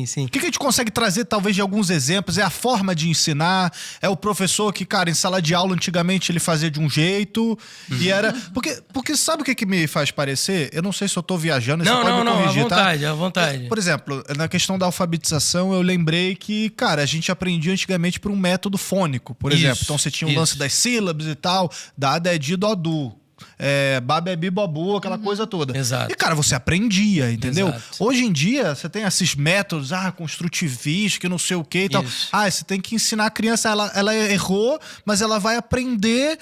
sim. O que a gente consegue trazer, talvez, de alguns exemplos? É a forma de ensinar? É o professor que, cara, em sala de aula, antigamente, ele fazia de um jeito e era... Porque sabe o que me faz parecer? Eu não sei se eu tô viajando, você pode me corrigir, à vontade. Por exemplo, na questão da alfabetização, eu lembrei que, cara, a gente aprendia antigamente por um método fônico, por exemplo. Então você tinha o lance das sílabas e tal, dada é di, dó, du. Babebi, bobu, aquela coisa toda. Exato. E, cara, você aprendia, entendeu? Exato. Hoje em dia, você tem esses métodos, construtivistas, que não sei o que e tal. Você tem que ensinar a criança, ela errou, mas ela vai aprender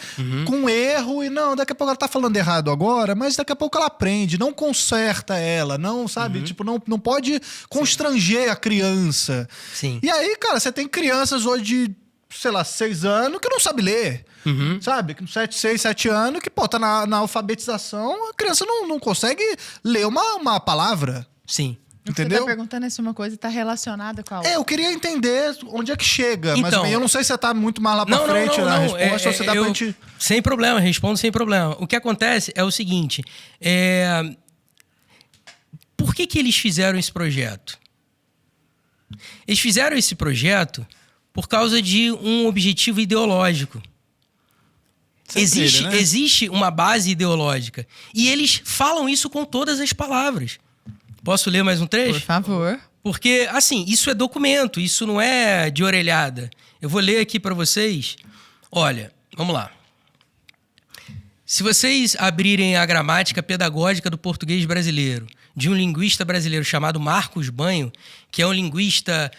com erro e não, daqui a pouco ela tá falando errado agora, mas daqui a pouco ela aprende, não conserta ela, não, sabe? Tipo, não pode constranger a criança. Sim. E aí, cara, você tem crianças hoje de, sei lá, 6 anos que não sabe ler. Sabe? Com 6, 7 anos, que, pô, tá na alfabetização, a criança não consegue ler uma palavra. Sim. Entendeu? Você tá perguntando se uma coisa tá relacionada com a outra. Eu queria entender onde é que chega, Então, mas eu não sei se você tá muito mais lá pra frente na resposta, ou se dá pra gente... Sem problema, respondo sem problema. O que acontece é o seguinte, por que eles fizeram esse projeto? Eles fizeram esse projeto por causa de um objetivo ideológico. Existe uma base ideológica. E eles falam isso com todas as palavras. Posso ler mais um trecho? Por favor. Porque, assim, isso é documento, isso não é de orelhada. Eu vou ler aqui para vocês. Olha, vamos lá. Se vocês abrirem a gramática pedagógica do português brasileiro, de um linguista brasileiro chamado Marcos Banho, que é um linguista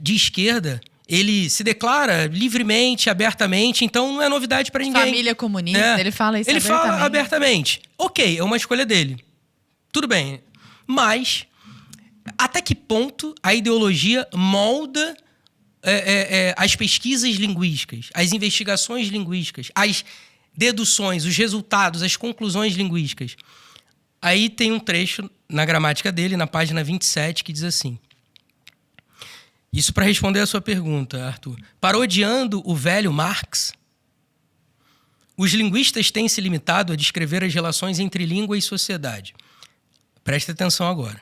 de esquerda, ele se declara livremente, abertamente, então não é novidade para ninguém. Família comunista, ele fala isso abertamente. Ele fala abertamente. Ok, é uma escolha dele. Tudo bem. Mas, até que ponto a ideologia molda as pesquisas linguísticas, as investigações linguísticas, as deduções, os resultados, as conclusões linguísticas? Aí tem um trecho na gramática dele, na página 27, que diz assim... Isso para responder a sua pergunta, Arthur. Parodiando o velho Marx, os linguistas têm se limitado a descrever as relações entre língua e sociedade. Preste atenção agora.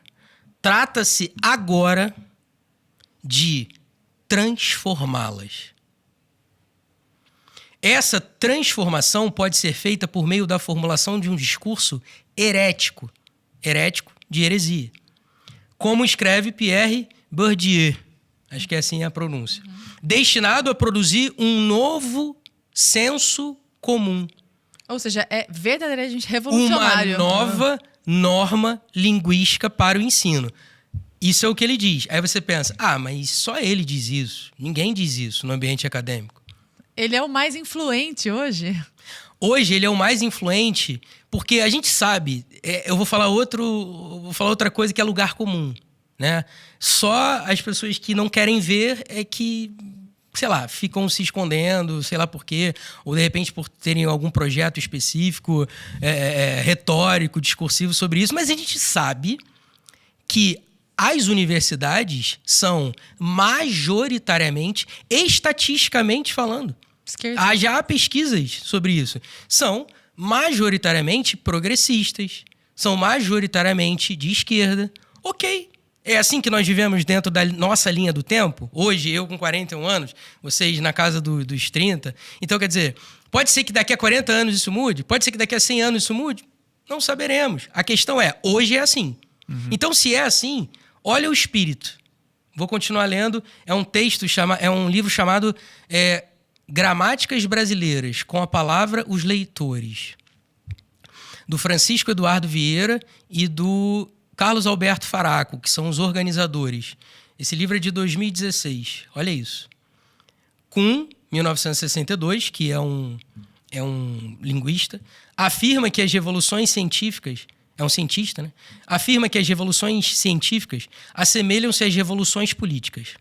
Trata-se agora de transformá-las. Essa transformação pode ser feita por meio da formulação de um discurso herético de heresia, como escreve Pierre Bourdieu. Acho que é assim a pronúncia. Destinado a produzir um novo senso comum. Ou seja, é verdadeiramente revolucionário. Uma nova norma linguística para o ensino. Isso é o que ele diz. Aí você pensa, mas só ele diz isso. Ninguém diz isso no ambiente acadêmico. Ele é o mais influente hoje. Hoje ele é o mais influente porque a gente sabe... eu vou falar outra coisa que é lugar comum. Né? Só as pessoas que não querem ver é que, sei lá, ficam se escondendo, sei lá por quê, ou de repente por terem algum projeto específico, retórico, discursivo sobre isso, mas a gente sabe que as universidades são majoritariamente, estatisticamente falando, já há pesquisas sobre isso, são majoritariamente progressistas, são majoritariamente de esquerda. Ok. É assim que nós vivemos dentro da nossa linha do tempo? Hoje, eu com 41 anos, vocês na casa dos 30. Então, quer dizer, pode ser que daqui a 40 anos isso mude? Pode ser que daqui a 100 anos isso mude? Não saberemos. A questão é, hoje é assim. Então, se é assim, olha o espírito. Vou continuar lendo. É um livro chamado Gramáticas Brasileiras, com a palavra Os Leitores. Do Francisco Eduardo Vieira e do Carlos Alberto Faraco, que são os organizadores. Esse livro é de 2016. Olha isso. Kuhn, 1962, que é um linguista, afirma que as revoluções científicas... É um cientista, né? Afirma que as revoluções científicas assemelham-se às revoluções políticas.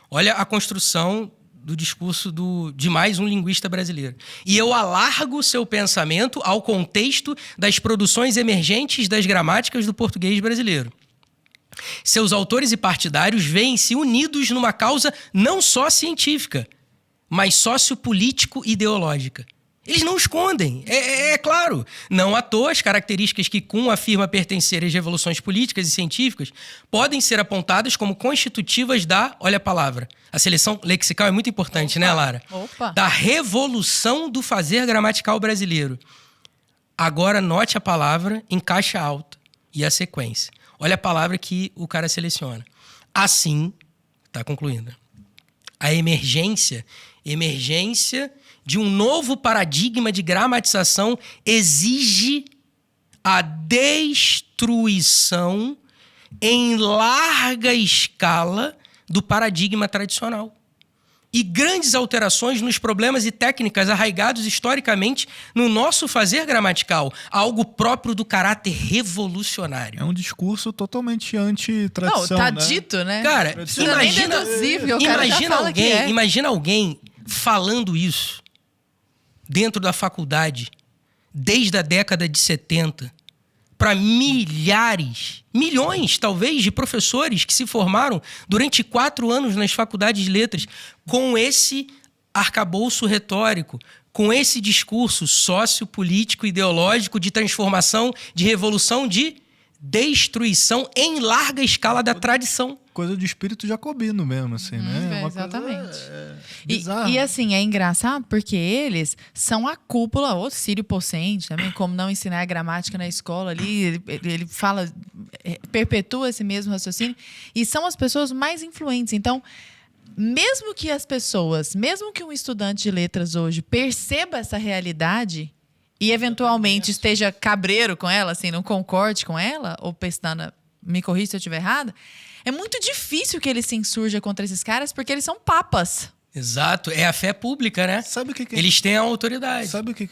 Olha a construção do discurso de mais um linguista brasileiro. E eu alargo seu pensamento ao contexto das produções emergentes das gramáticas do português brasileiro. Seus autores e partidários veem-se unidos numa causa não só científica, mas sociopolítico-ideológica. Eles não escondem, é claro. Não à toa, as características que Kuhn afirma pertencerem às revoluções políticas e científicas podem ser apontadas como constitutivas da, olha a palavra, a seleção lexical é muito importante, né, Lara? Da revolução do fazer gramatical brasileiro. Agora, note a palavra em caixa alta e a sequência. Olha a palavra que o cara seleciona. Assim, está concluindo, a emergência de um novo paradigma de gramatização exige a destruição em larga escala do paradigma tradicional e grandes alterações nos problemas e técnicas arraigados historicamente no nosso fazer gramatical, algo próprio do caráter revolucionário. É um discurso totalmente anti-tradição, não, tá né? dito, né? Cara, imagina alguém falando isso dentro da faculdade, desde a década de 70, para milhões, talvez, de professores que se formaram durante 4 anos nas faculdades de letras, com esse arcabouço retórico, com esse discurso sociopolítico, ideológico de transformação, de revolução, de destruição em larga escala da tradição. Coisa de espírito jacobino mesmo, assim, né? Exatamente. Bizarro. E assim, é engraçado porque eles são a cúpula, ou Círio Pocente também, como não ensinar a gramática na escola ali, ele fala, perpetua esse mesmo raciocínio, e são as pessoas mais influentes. Então, mesmo que um estudante de letras hoje perceba essa realidade e eventualmente esteja cabreiro com ela, assim, não concorde com ela, ou Pestana, me corrija se eu estiver errada, é muito difícil que ele se insurja contra esses caras, porque eles são papas. Exato, é a fé pública, né? Sabe o que Eles têm a autoridade. Sabe o que